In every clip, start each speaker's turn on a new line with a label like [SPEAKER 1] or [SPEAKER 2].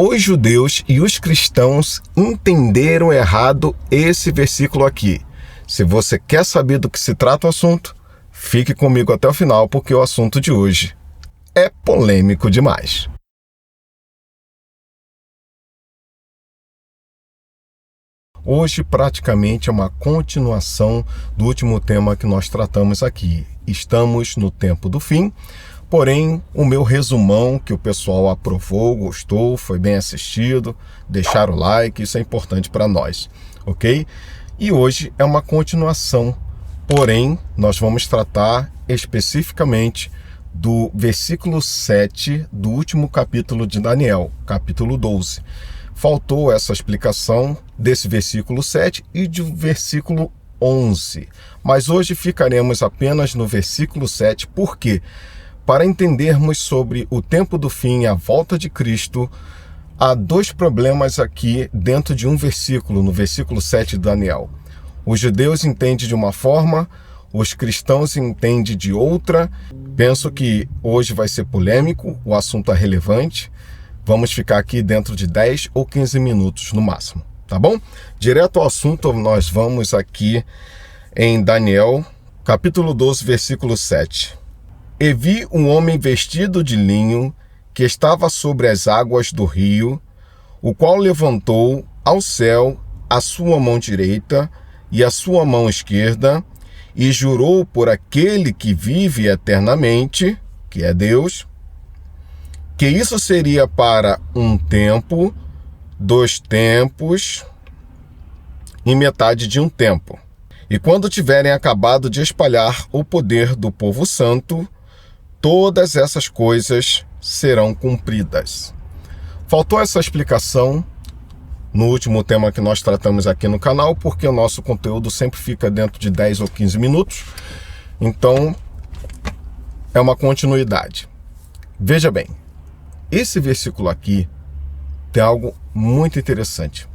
[SPEAKER 1] Os judeus e os cristãos entenderam errado esse versículo aqui. Se você quer saber do que se trata o assunto, fique comigo até o final, porque o assunto de hoje é polêmico demais. Hoje, praticamente, é uma continuação do último tema que nós tratamos aqui. Estamos no tempo do fim, porém, o meu resumão que o pessoal aprovou, gostou, foi bem assistido, deixaram o like, isso é importante para nós, ok? E hoje é uma continuação, porém, nós vamos tratar especificamente do versículo 7 do último capítulo de Daniel, capítulo 12. Faltou essa explicação desse versículo 7 e do versículo 11. Mas hoje ficaremos apenas no versículo 7, porque para entendermos sobre o tempo do fim e a volta de Cristo, há dois problemas aqui dentro de um versículo, no versículo 7 de Daniel. Os judeus entendem de uma forma, os cristãos entendem de outra. Penso que hoje vai ser polêmico, o assunto é relevante. Vamos ficar aqui dentro de 10 ou 15 minutos no máximo, tá bom? Direto ao assunto, nós vamos aqui em Daniel, capítulo 12, versículo 7. E vi um homem vestido de linho que estava sobre as águas do rio, o qual levantou ao céu a sua mão direita e a sua mão esquerda, e jurou por aquele que vive eternamente, que é Deus, que isso seria para um tempo, 2 tempos e metade de um tempo. E quando tiverem acabado de espalhar o poder do povo santo, todas essas coisas serão cumpridas. Faltou essa explicação no último tema que nós tratamos aqui no canal, porque o nosso conteúdo sempre fica dentro de 10 ou 15 minutos. Então, é uma continuidade. Veja bem. Esse versículo aqui tem algo muito interessante.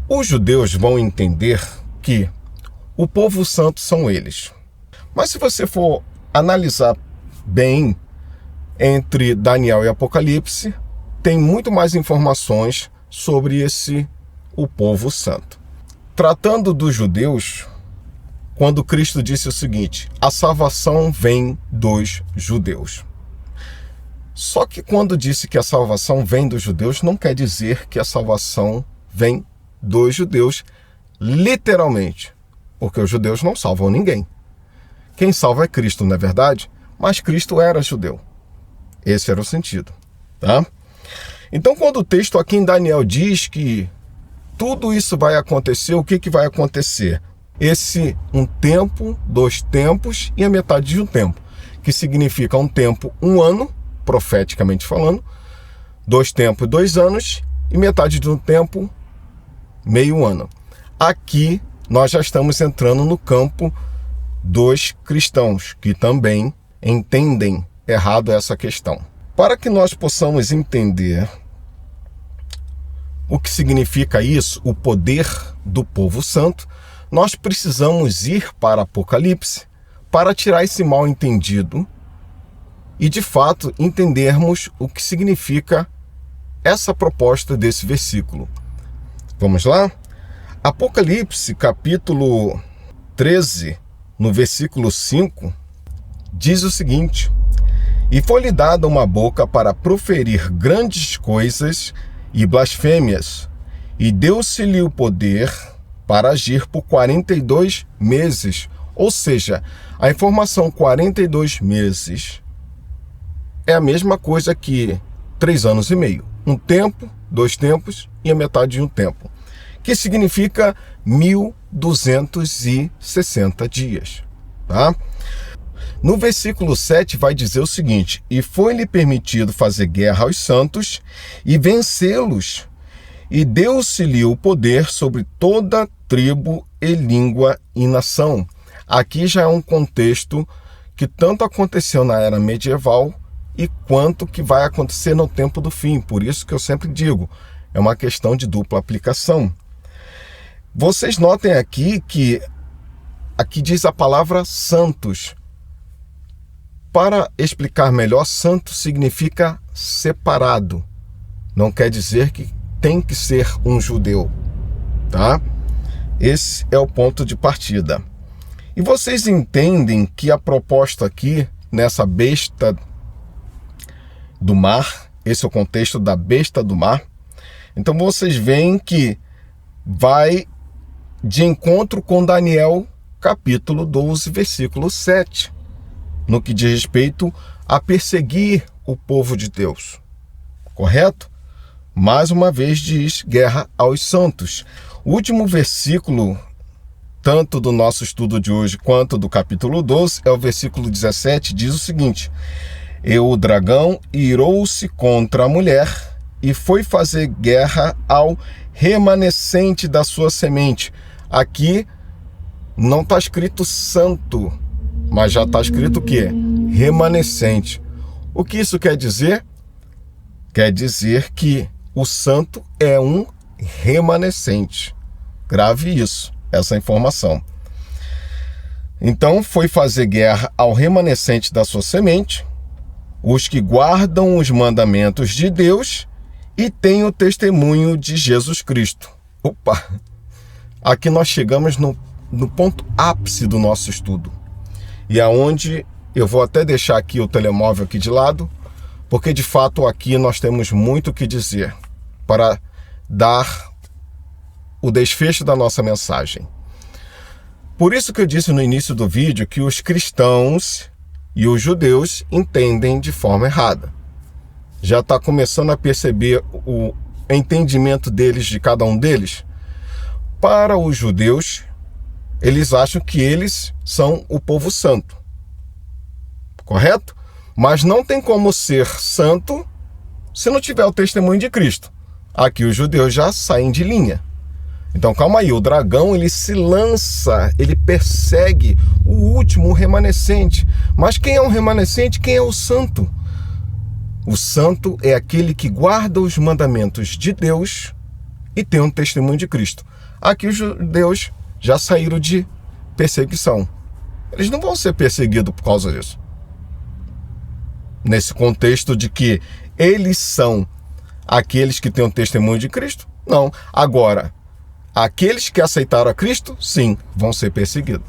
[SPEAKER 1] Os judeus vão entender que o povo santo são eles. Mas se você for analisar bem entre Daniel e Apocalipse, tem muito mais informações sobre o povo santo. Tratando dos judeus, quando Cristo disse o seguinte: a salvação vem dos judeus. Só que quando disse que a salvação vem dos judeus, não quer dizer que a salvação vem dos judeus, literalmente. Porque os judeus não salvam ninguém. Quem salva é Cristo, não é verdade? Mas Cristo era judeu. Esse era o sentido, tá? Então, quando o texto aqui em Daniel diz que tudo isso vai acontecer, o que vai acontecer? Um tempo, 2 tempos e a metade de um tempo. Que significa um tempo, 1 ano, profeticamente falando, 2 tempos, 2 anos, e metade de um tempo, meio ano. Aqui nós já estamos entrando no campo dos cristãos, que também entendem errado essa questão. Para que nós possamos entender o que significa isso, o poder do povo santo, nós precisamos ir para Apocalipse para tirar esse mal entendido e, de fato, entendermos o que significa essa proposta desse versículo. Vamos lá? Apocalipse, capítulo 13, no versículo 5, diz o seguinte: e foi-lhe dada uma boca para proferir grandes coisas e blasfêmias, e deu-se-lhe o poder para agir por 42 meses. Ou seja, a informação 42 meses é a mesma coisa que 3 anos e meio. 1 tempo, 2 tempos e a metade de um tempo. Que significa 1260 dias. Tá? No versículo 7 vai dizer o seguinte: e foi-lhe permitido fazer guerra aos santos e vencê-los, e deu-se-lhe o poder sobre toda tribo e língua e nação. Aqui já é um contexto que tanto aconteceu na era medieval e quanto que vai acontecer no tempo do fim. Por isso que eu sempre digo, é uma questão de dupla aplicação. Vocês notem aqui que aqui diz a palavra santos. Para explicar melhor, santo significa separado, não quer dizer que tem que ser um judeu, tá? Esse é o ponto de partida. E vocês entendem que a proposta aqui, nessa besta do mar, esse é o contexto da besta do mar. Então vocês veem que vai de encontro com Daniel, capítulo 12, versículo 7, no que diz respeito a perseguir o povo de Deus. Correto? Mais uma vez diz guerra aos santos. O último versículo, tanto do nosso estudo de hoje quanto do capítulo 12, é o versículo 17, diz o seguinte: E o dragão irou-se contra a mulher e foi fazer guerra ao remanescente da sua semente. Aqui não está escrito santo, mas já está escrito o quê? Remanescente. O que isso quer dizer? Quer dizer que o santo é um remanescente. Grave isso, essa informação. Então foi fazer guerra ao remanescente da sua semente, os que guardam os mandamentos de Deus e têm o testemunho de Jesus Cristo. Opa! Aqui nós chegamos no ponto ápice do nosso estudo. E aonde eu vou até deixar aqui o telemóvel aqui de lado, porque de fato aqui nós temos muito o que dizer para dar o desfecho da nossa mensagem. Por isso que eu disse no início do vídeo que os cristãos e os judeus entendem de forma errada. Já está começando a perceber o entendimento deles, de cada um deles. Para os judeus, eles acham que eles são o povo santo. Correto? Mas não tem como ser santo se não tiver o testemunho de Cristo. Aqui os judeus já saem de linha. Então calma aí, o dragão ele se lança, ele persegue o último, o remanescente. Mas quem é um remanescente? Quem é o santo? O santo é aquele que guarda os mandamentos de Deus e tem um testemunho de Cristo. Aqui os judeus já saíram de perseguição. Eles não vão ser perseguidos por causa disso. Nesse contexto de que eles são aqueles que têm o testemunho de Cristo? Não. Agora, aqueles que aceitaram a Cristo, sim, vão ser perseguidos.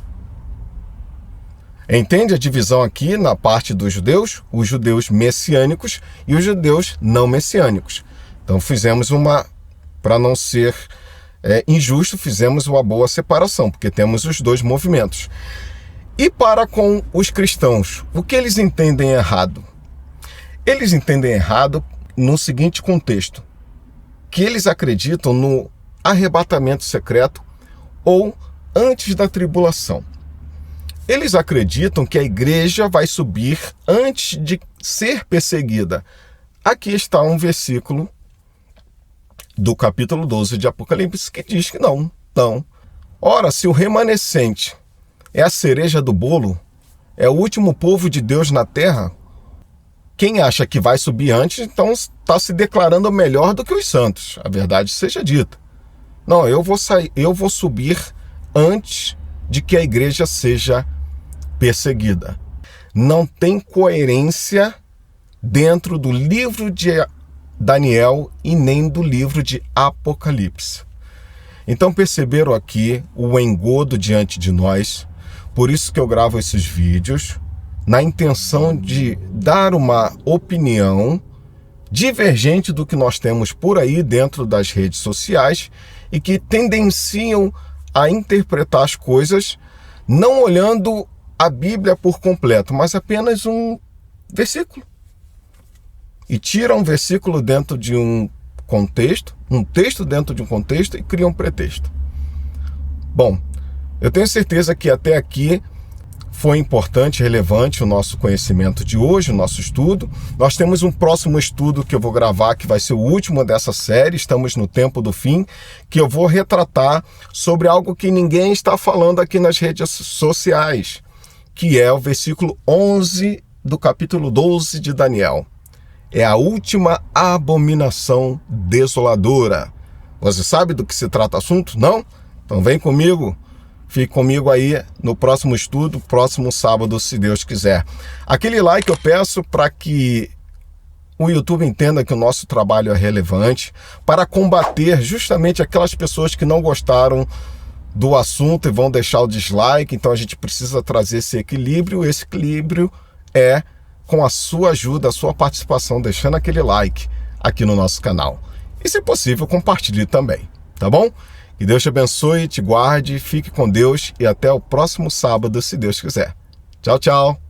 [SPEAKER 1] Entende a divisão aqui na parte dos judeus? Os judeus messiânicos e os judeus não messiânicos. Então fizemos para não ser injusto, fizemos uma boa separação, porque temos os dois movimentos. E para com os cristãos, o que eles entendem errado? Eles entendem errado no seguinte contexto, que eles acreditam no arrebatamento secreto ou antes da tribulação. Eles acreditam que a igreja vai subir antes de ser perseguida. Aqui está um versículo do capítulo 12 de Apocalipse que diz que não. Ora, se o remanescente é a cereja do bolo, é o último povo de Deus na terra, quem acha que vai subir antes, então está se declarando melhor do que os santos. A verdade seja dita. Não, eu vou subir antes de que a igreja seja perseguida. Não tem coerência dentro do livro de Daniel e nem do livro de Apocalipse. Então perceberam aqui o engodo diante de nós. Por isso que eu gravo esses vídeos, na intenção de dar uma opinião divergente do que nós temos por aí dentro das redes sociais e que tendenciam a interpretar as coisas não olhando a Bíblia por completo, mas apenas um versículo. E tiram um versículo dentro de um contexto, um texto dentro de um contexto e criam um pretexto. Bom, eu tenho certeza que até aqui foi importante, relevante o nosso conhecimento de hoje, o nosso estudo. Nós temos um próximo estudo que eu vou gravar, que vai ser o último dessa série, estamos no tempo do fim, que eu vou retratar sobre algo que ninguém está falando aqui nas redes sociais, que é o versículo 11 do capítulo 12 de Daniel. É a última abominação desoladora. Você sabe do que se trata o assunto? Não? Então vem comigo. Fique comigo aí no próximo estudo, próximo sábado, se Deus quiser. Aquele like eu peço para que o YouTube entenda que o nosso trabalho é relevante, para combater justamente aquelas pessoas que não gostaram do assunto e vão deixar o dislike. Então a gente precisa trazer esse equilíbrio. Esse equilíbrio é com a sua ajuda, a sua participação, deixando aquele like aqui no nosso canal. E, se possível, compartilhe também, tá bom? Que Deus te abençoe, te guarde, fique com Deus e até o próximo sábado, se Deus quiser. Tchau, tchau!